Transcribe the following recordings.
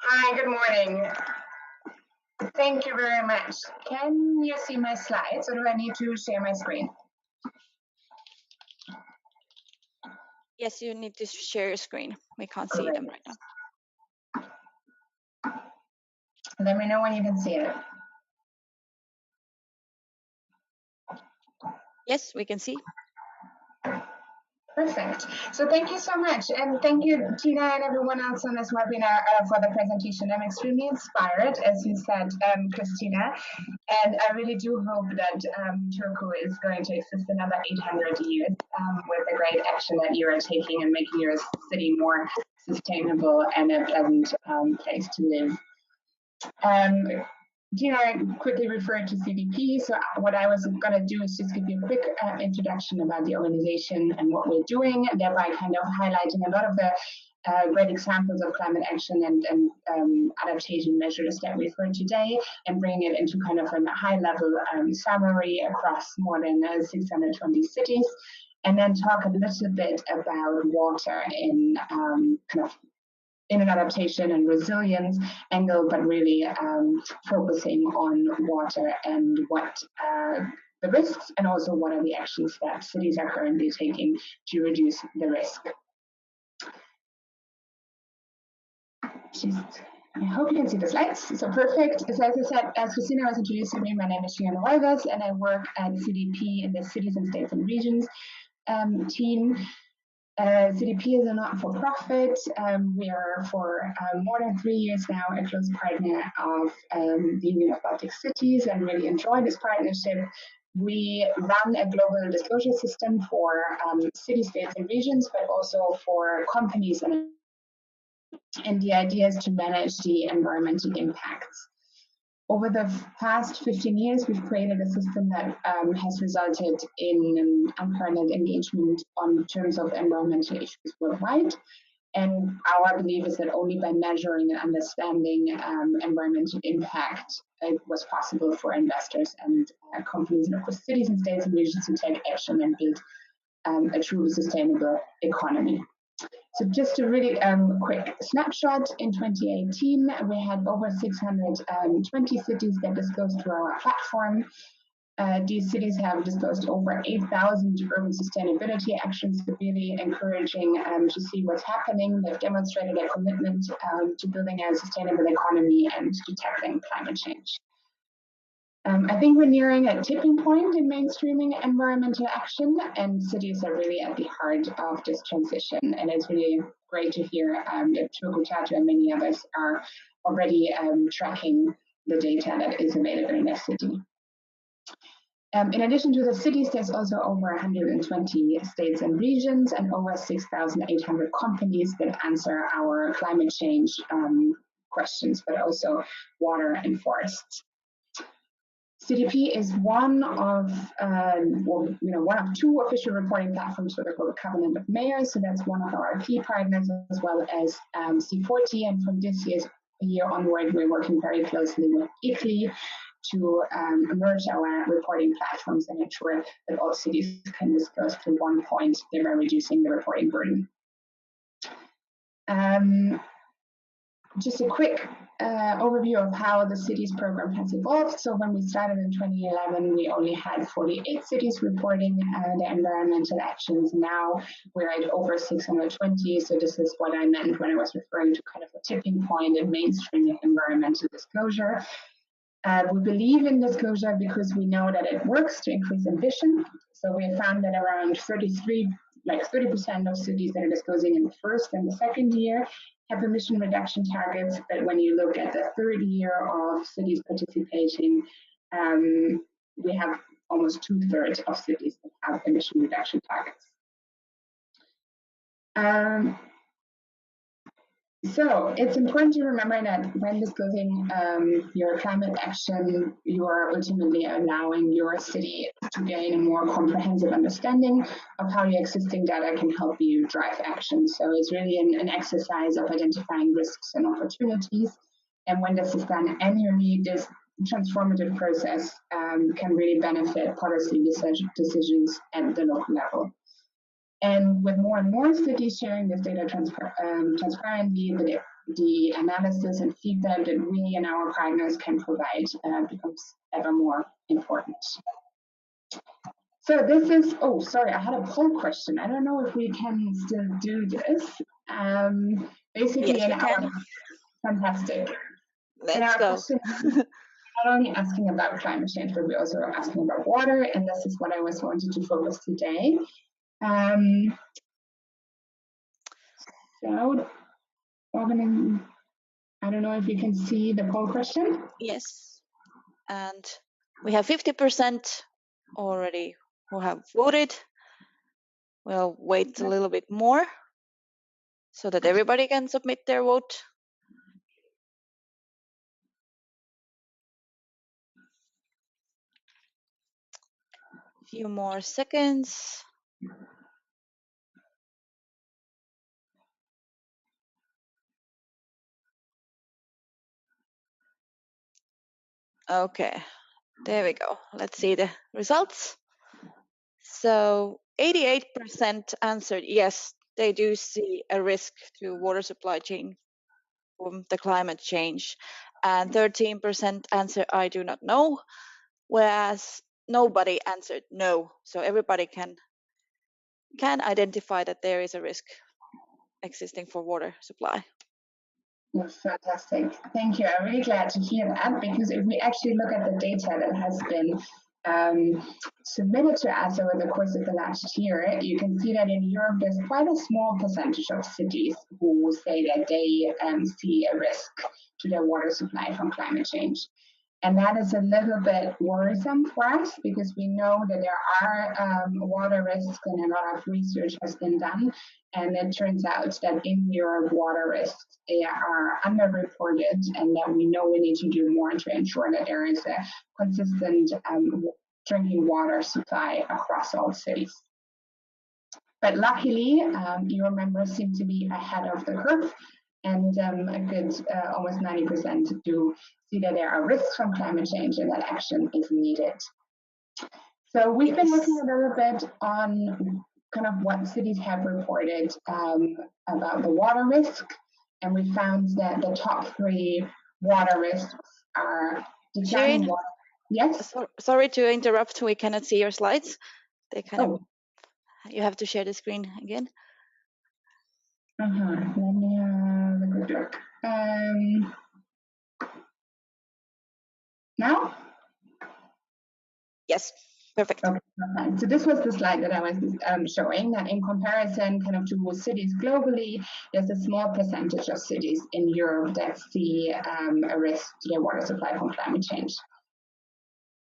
Hi, good morning. Thank you very much. Can you see my slides or do I need to share my screen? Yes, you need to share your screen. We can't see them right now. Let me know when you can see it. Yes, we can see. Perfect. So thank you so much. And thank you, Tina, and everyone else on this webinar for the presentation. I'm extremely inspired, as you said, Christina. And I really do hope that Turku is going to exist another 800 years with the great action that you are taking and making your city more sustainable and a pleasant place to live. Tina quickly referred to CDP, so what I was going to do is just give you a quick introduction about the organization and what we're doing, and thereby kind of highlighting a lot of the great examples of climate action and adaptation measures that we've heard today, and bring it into kind of a high-level summary across more than 620 cities, and then talk a little bit about water in kind of in an adaptation and resilience angle, but really focusing on water and what the risks and also what are the actions that cities are currently taking to reduce the risk. I hope you can see the slides. So perfect. So as I said, as Christina was introducing me, my name is Shirin Reuvers, and I work at CDP in the Cities and States and Regions team. CDP is a not-for-profit. We are for more than 3 years now a close partner of the Union of Baltic Cities and really enjoy this partnership. We run a global disclosure system for city, states, and regions, but also for companies. And the idea is to manage the environmental impacts. Over the past 15 years, we've created a system that has resulted in unparalleled engagement on terms of environmental issues worldwide. And our belief is that only by measuring and understanding environmental impact, it was possible for investors and companies and of course cities and states and regions to take action and build a truly sustainable economy. So just a really quick snapshot, in 2018, we had over 620 cities that disclosed through our platform. These cities have disclosed over 8,000 urban sustainability actions, really encouraging to see what's happening. They've demonstrated their commitment to building a sustainable economy and to tackling climate change. I think we're nearing a tipping point in mainstreaming environmental action, and cities are really at the heart of this transition. And it's really great to hear that Turku and many others are already tracking the data that is available in their city. In addition to the cities, there's also over 120 states and regions and over 6,800 companies that answer our climate change questions, but also water and forests. CDP is one of two official reporting platforms for the Global Covenant of Mayors. So that's one of our key partners, as well as C40. And from this year onward, we're working very closely with ICLEI to merge our reporting platforms and ensure that all cities can disclose to one point, thereby reducing the reporting burden. Just a quick overview of how the cities program has evolved. So when we started in 2011, we only had 48 cities reporting their environmental actions. Now we're at over 620. So this is what I meant when I was referring to kind of a tipping point in mainstreaming environmental disclosure. We believe in disclosure because we know that it works to increase ambition. So we have found that around 30% of cities that are disclosing in the first and the second year have emission reduction targets, but when you look at the third year of cities participating, we have almost 2/3 of cities that have emission reduction targets. So it's important to remember that when disclosing your climate action, you are ultimately allowing your city to gain a more comprehensive understanding of how your existing data can help you drive action. So it's really an exercise of identifying risks and opportunities. And when this is done annually, this transformative process can really benefit policy decisions at the local level. And with more and more cities sharing this data transparently, the the analysis and feedback that we and our partners can provide becomes ever more important. So this is, oh, sorry, I had a poll question. I don't know if we can still do this. Basically, Yes, we can. Fantastic. Let's go. Question, not only asking about climate change, but we're also asking about water, and this is what I wanted to focus today. So, I don't know if you can see the poll question. Yes, and we have 50% already who have voted. We'll wait a little bit more so that everybody can submit their vote. Few more seconds. Okay, there we go. Let's see the results. So 88% answered yes, they do see a risk to water supply chain from the climate change, and 13% answered I do not know, whereas nobody answered no. So everybody can identify that there is a risk existing for water supply. That's fantastic. Thank you. I'm really glad to hear that, because if we actually look at the data that has been submitted to us over the course of the last year, you can see that in Europe there's quite a small percentage of cities who say that they see a risk to their water supply from climate change. And that is a little bit worrisome for us, because we know that there are water risks, and a lot of research has been done. And it turns out that in Europe, water risks are underreported, and that we know we need to do more to ensure that there is a consistent drinking water supply across all cities. But luckily, your members seem to be ahead of the curve, and a good almost 90% do see that there are risks from climate change and that action is needed. So we've been looking a little bit on kind of what cities have reported about the water risk, and we found that the top 3 water risks are declining water. Yes? Sorry to interrupt, we cannot see your slides. They kind of, you have to share the screen again. Let me have a quick look. Now? Yes, perfect. Okay, so this was the slide that I was showing, that in comparison kind of to cities globally, there's a small percentage of cities in Europe that see a risk to their water supply from climate change.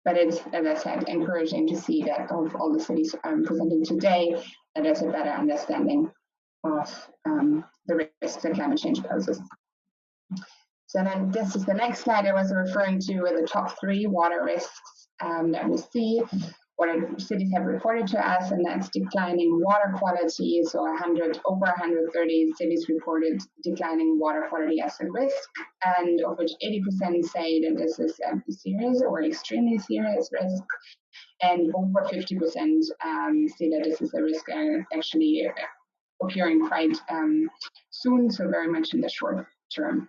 But it's, as I said, encouraging to see that of all the cities presenting today, that there's a better understanding of the risks that climate change poses. So then this is the next slide I was referring to, with the top 3 water risks that we see, what cities have reported to us, and that's declining water quality. So over 130 cities reported declining water quality as a risk, and of which 80% say that this is a serious or extremely serious risk, and over 50% say that this is a risk actually occurring quite soon, so very much in the short term.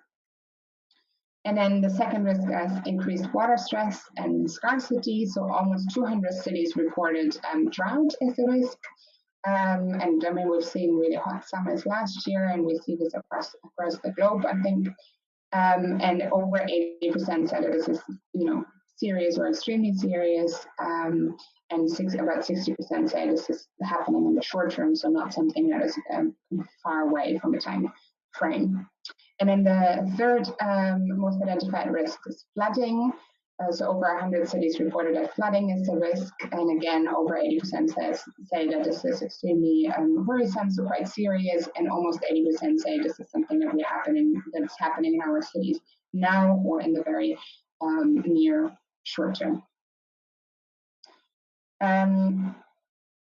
And then the second risk is increased water stress and scarcity. So almost 200 cities reported drought as a risk. And I mean, we've seen really hot summers last year, and we see this across the globe, I think. And over 80% said that this is, serious or extremely serious. And about 60% say this is happening in the short term, so not something that is far away from the time frame. And then the third most identified risk is flooding. So over 100 cities reported that flooding is a risk, and again, over 80% say that this is extremely worrisome, so quite serious, and almost 80% say this is something that's happening in our cities now or in the very near short term.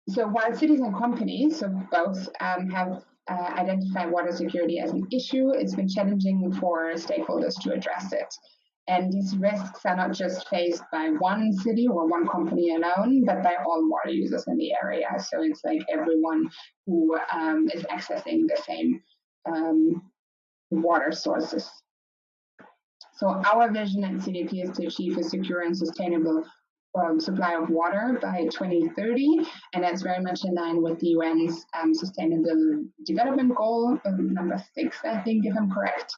So while cities and companies, so both, have identified water security as an issue, it's been challenging for stakeholders to address it. And these risks are not just faced by one city or one company alone, but by all water users in the area. So it's like everyone who is accessing the same water sources. So our vision at CDP is to achieve a secure and sustainable supply of water by 2030, and that's very much in line with the UN's Sustainable Development Goal, number 6, I think, if I'm correct.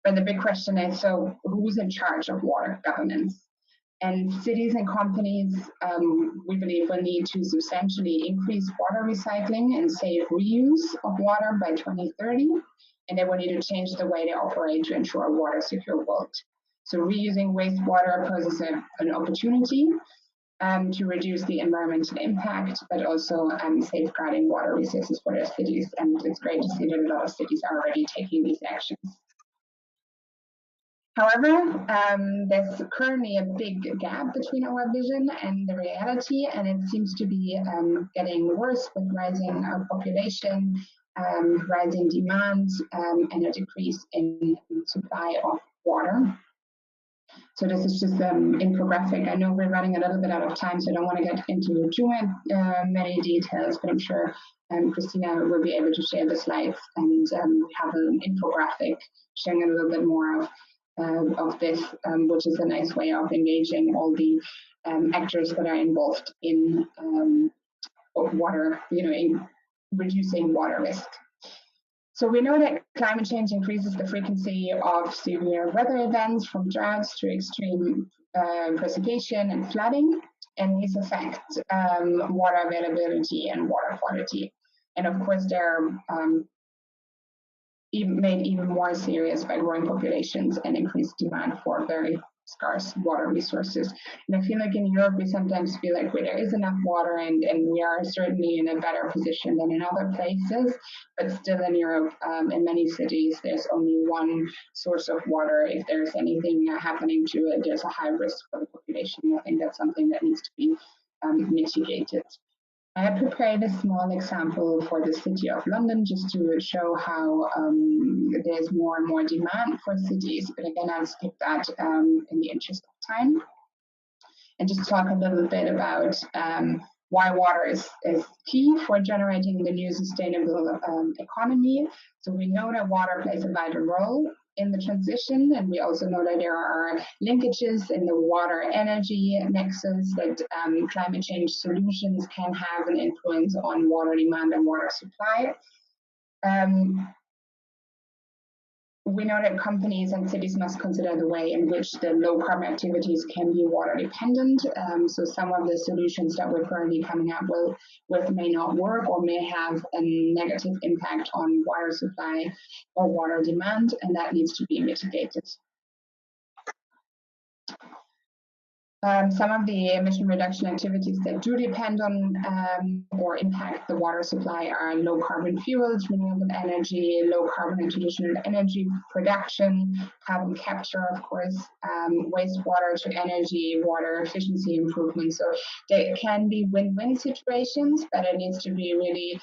But the big question is, so who's in charge of water governance? And cities and companies, we believe, will need to substantially increase water recycling and safe reuse of water by 2030. And they will need to change the way they operate to ensure a water secure world. So reusing wastewater poses an opportunity to reduce the environmental impact, but also safeguarding water resources for their cities. And it's great to see that a lot of cities are already taking these actions. However, there's currently a big gap between our vision and the reality, and it seems to be getting worse with rising population, rising demand, and a decrease in supply of water. So this is just an infographic. I know we're running a little bit out of time, so I don't want to get into too many details, but I'm sure Christina will be able to share the slides and we have an infographic showing a little bit more of this, which is a nice way of engaging all the actors that are involved in water, in reducing water risk. So we know that climate change increases the frequency of severe weather events, from droughts to extreme precipitation and flooding, and these affect water availability and water quality. And of course, they're made even more serious by growing populations and increased demand for very scarce water resources. And I feel like in Europe, we sometimes feel like there is enough water and we are certainly in a better position than in other places, but still in Europe, in many cities, there's only one source of water. If there's anything happening to it, there's a high risk for the population. I think that's something that needs to be mitigated. I have prepared a small example for the City of London just to show how there's more and more demand for cities, but again, I'll skip that in the interest of time and just talk a little bit about why water is key for generating the new sustainable economy. So we know that water plays a vital role in the transition, and we also know that there are linkages in the water energy nexus, that climate change solutions can have an influence on water demand and water supply. We know that companies and cities must consider the way in which the low carbon activities can be water dependent. So some of the solutions that we're currently coming up with may not work or may have a negative impact on water supply or water demand, and that needs to be mitigated. Some of the emission reduction activities that do depend on or impact the water supply are low carbon fuels, renewable energy, low carbon and traditional energy production, carbon capture, of course, wastewater to energy, water efficiency improvements. So there can be win-win situations, but it needs to be really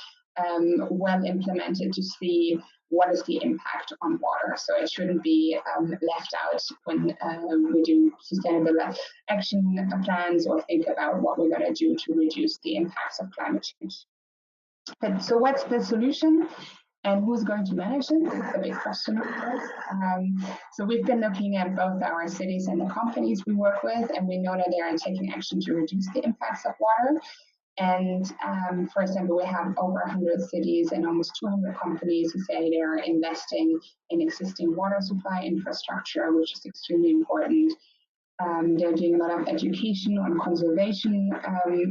well implemented to see what is the impact on water. So it shouldn't be left out when we do sustainable action plans or think about what we're going to do to reduce the impacts of climate change. But so what's the solution? And who's going to manage it? It's a big question, of course. So we've been looking at both our cities and the companies we work with, and we know that they are taking action to reduce the impacts of water. And for example, we have over 100 cities and almost 200 companies who say they are investing in existing water supply infrastructure, which is extremely important. They're doing a lot of education on conservation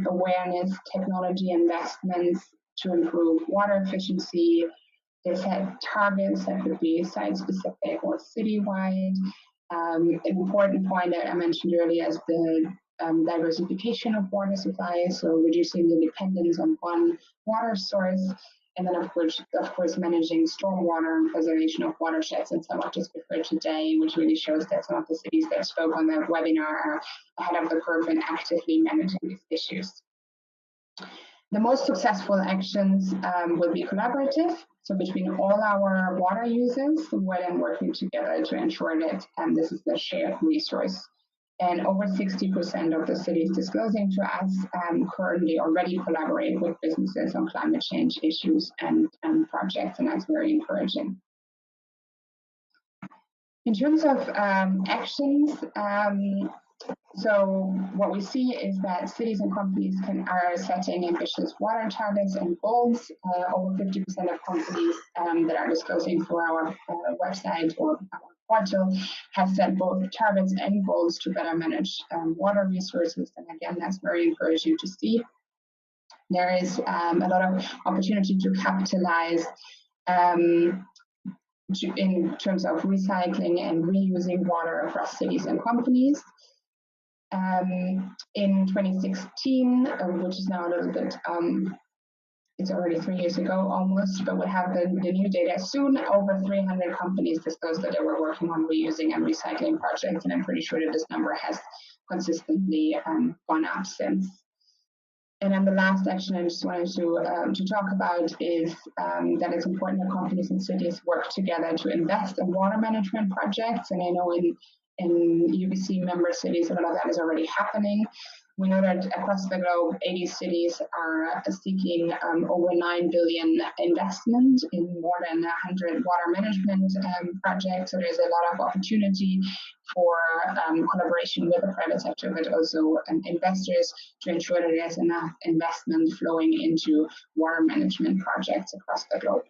awareness, technology investments to improve water efficiency. They set targets that could be site-specific or citywide. An important point that I mentioned earlier is the diversification of water supply, so reducing the dependence on one water source, and then of course managing stormwater and preservation of watersheds. And some I've just referred today, which really shows that some of the cities that spoke on the webinar are ahead of the curve in actively managing these issues. The most successful actions will be collaborative, so between all our water users, we're then working together to ensure that this is a shared resource. And over 60% of the cities disclosing to us currently already collaborate with businesses on climate change issues and projects, and that's very encouraging. In terms of actions, so what we see is that cities and companies are setting ambitious water targets and goals. Over 50% of companies that are disclosing through our website or our portal have set both targets and goals to better manage water resources. And again, that's very encouraging to see. There is a lot of opportunity to capitalize in terms of recycling and reusing water across cities and companies. In 2016, which is now a little bit, it's already 3 years ago almost, but we'll have the new data soon. Over 300 companies disclosed that they were working on reusing and recycling projects, and I'm pretty sure that this number has consistently gone up since. And then the last action I just wanted to talk about is that it's important that companies and cities work together to invest in water management projects. And I know in UBC member cities, a lot of that is already happening. We know that across the globe, 80 cities are seeking over 9 billion investment in more than 100 water management projects. So there's a lot of opportunity for collaboration with the private sector, but also investors to ensure that there's enough investment flowing into water management projects across the globe.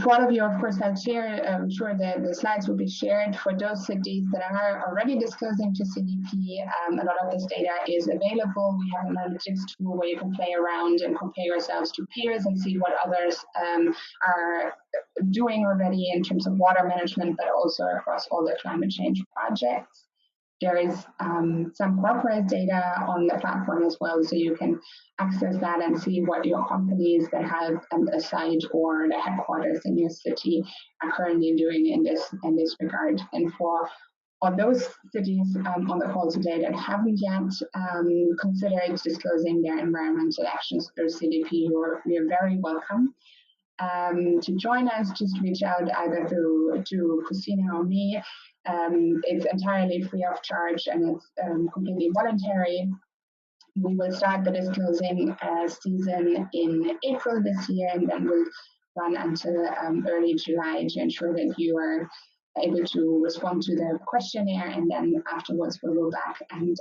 For all of you, of course, I'll share, I'm sure the slides will be shared. For those cities that are already disclosing to CDP, a lot of this data is available. We have an analytics tool where you can play around and compare yourselves to peers and see what others are doing already in terms of water management, but also across all the climate change projects. There is some corporate data on the platform as well, so you can access that and see what your companies that have a site or the headquarters in your city are currently doing in this regard. And for all those cities on the call today that haven't yet considered disclosing their environmental actions through CDP, you're very welcome. To join us, just reach out either to Christina or me. It's entirely free of charge and it's completely voluntary. We will start the disclosing season in April this year, and then we'll run until early July to ensure that you are able to respond to the questionnaire, and then afterwards we'll go back and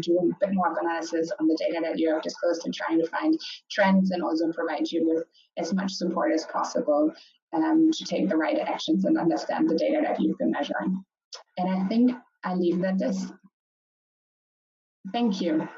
do a bit more of analysis on the data that you have disclosed and trying to find trends and also provide you with as much support as possible to take the right actions and understand the data that you've been measuring. And I think I'll leave it at this. Thank you.